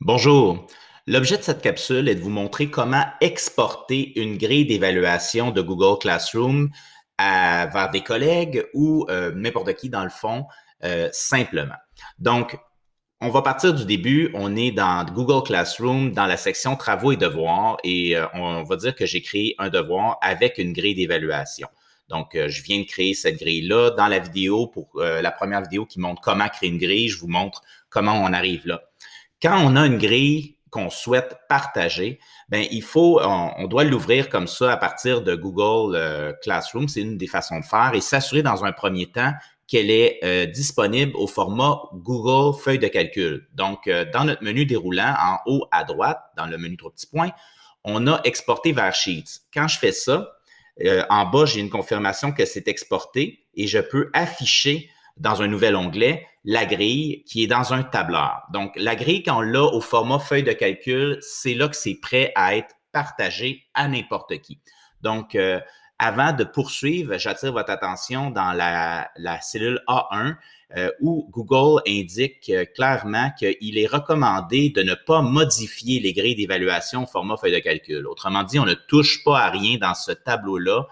Bonjour. L'objet de cette capsule est de vous montrer comment exporter une grille d'évaluation de Google Classroom vers des collègues ou n'importe qui dans le fond, simplement. Donc, on va partir du début. On est dans Google Classroom, dans la section travaux et devoirs, et on va dire que j'ai créé un devoir avec une grille d'évaluation. Donc, je viens de créer cette grille-là. Dans la vidéo, pour la première vidéo qui montre comment créer une grille, je vous montre comment on arrive là. Quand on a une grille qu'on souhaite partager, ben on doit l'ouvrir comme ça à partir de Google Classroom. C'est une des façons de faire et s'assurer dans un premier temps qu'elle est disponible au format Google Feuille de calcul. Donc, dans notre menu déroulant, en haut à droite, dans le menu 3 petits points, on a exporté vers Sheets. Quand je fais ça, en bas, j'ai une confirmation que c'est exporté et je peux afficher dans un nouvel onglet la grille qui est dans un tableur. Donc, la grille, quand on l'a au format feuille de calcul, c'est là que c'est prêt à être partagé à n'importe qui. Donc, avant de poursuivre, j'attire votre attention dans la cellule A1 où Google indique clairement qu'il est recommandé de ne pas modifier les grilles d'évaluation au format feuille de calcul. Autrement dit, on ne touche pas à rien dans ce tableau-là.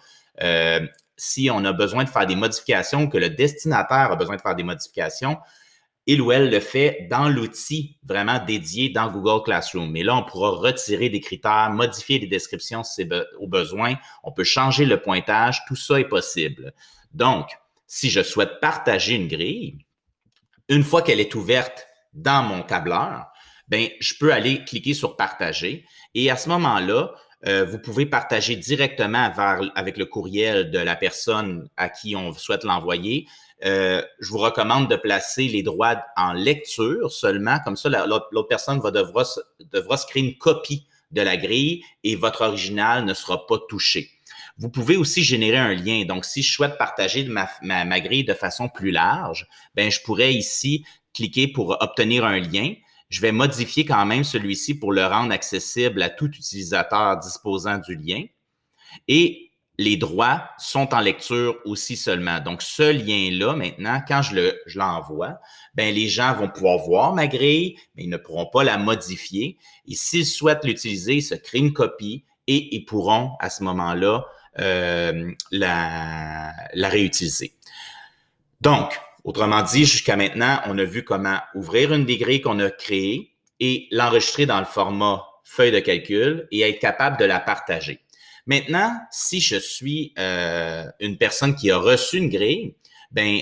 Si on a besoin de faire des modifications ou que le destinataire a besoin de faire des modifications, il ou elle le fait dans l'outil vraiment dédié dans Google Classroom. Mais là, on pourra retirer des critères, modifier les descriptions si c'est au besoin. On peut changer le pointage. Tout ça est possible. Donc, si je souhaite partager une grille, une fois qu'elle est ouverte dans mon tableur, ben, je peux aller cliquer sur partager et à ce moment-là, vous pouvez partager directement avec le courriel de la personne à qui on souhaite l'envoyer. Je vous recommande de placer les droits en lecture seulement. Comme ça, l'autre personne devra se créer une copie de la grille et votre original ne sera pas touché. Vous pouvez aussi générer un lien. Donc, si je souhaite partager ma grille de façon plus large, ben, je pourrais ici cliquer pour obtenir un lien. Je vais modifier quand même celui-ci pour le rendre accessible à tout utilisateur disposant du lien. Et les droits sont en lecture aussi seulement. Donc, ce lien-là, maintenant, quand je l'envoie, ben, les gens vont pouvoir voir ma grille, mais ils ne pourront pas la modifier. Et s'ils souhaitent l'utiliser, ils se créent une copie et ils pourront, à ce moment-là, la réutiliser. Donc, autrement dit, jusqu'à maintenant, on a vu comment ouvrir une des grilles qu'on a créées et l'enregistrer dans le format feuille de calcul et être capable de la partager. Maintenant, si je suis une personne qui a reçu une grille, ben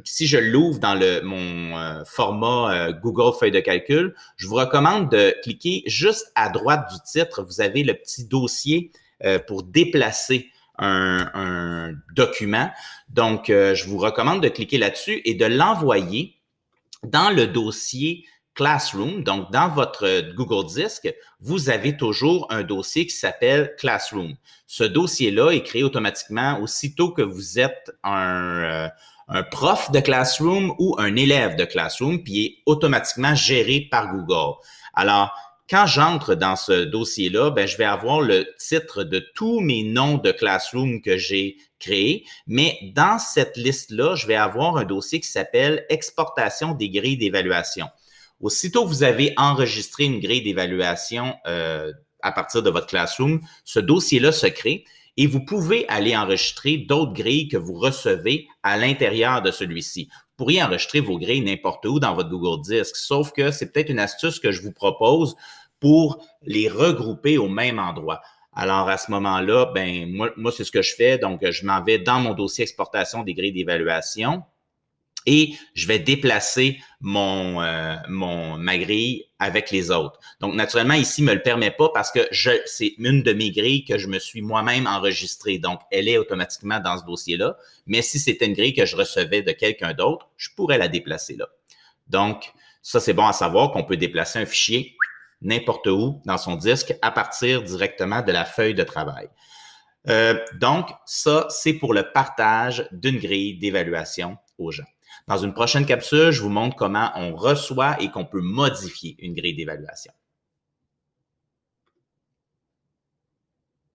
si je l'ouvre dans mon format Google Feuille de calcul, je vous recommande de cliquer juste à droite du titre. Vous avez le petit dossier pour déplacer un document. Donc, je vous recommande de cliquer là-dessus et de l'envoyer dans le dossier Classroom. Donc, dans votre Google Disc, vous avez toujours un dossier qui s'appelle Classroom. Ce dossier-là est créé automatiquement aussitôt que vous êtes un prof de Classroom ou un élève de Classroom, puis est automatiquement géré par Google. Alors, quand j'entre dans ce dossier-là, ben, je vais avoir le titre de tous mes noms de Classroom que j'ai créés, mais dans cette liste-là, je vais avoir un dossier qui s'appelle Exportation des grilles d'évaluation. Aussitôt que vous avez enregistré une grille d'évaluation à partir de votre Classroom, ce dossier-là se crée et vous pouvez aller enregistrer d'autres grilles que vous recevez à l'intérieur de celui-ci. Vous pourriez enregistrer vos grilles n'importe où dans votre Google Disc, sauf que c'est peut-être une astuce que je vous propose pour les regrouper au même endroit. Alors, à ce moment-là, ben moi c'est ce que je fais. Donc, je m'en vais dans mon dossier exportation des grilles d'évaluation et je vais déplacer ma grille avec les autres. Donc, naturellement, ici, ne me le permet pas parce que c'est une de mes grilles que je me suis moi-même enregistrée. Donc, elle est automatiquement dans ce dossier-là. Mais si c'était une grille que je recevais de quelqu'un d'autre, je pourrais la déplacer là. Donc, ça, c'est bon à savoir qu'on peut déplacer un fichier n'importe où dans son disque à partir directement de la feuille de travail. Donc, ça, c'est pour le partage d'une grille d'évaluation aux gens. Dans une prochaine capsule, je vous montre comment on reçoit et qu'on peut modifier une grille d'évaluation.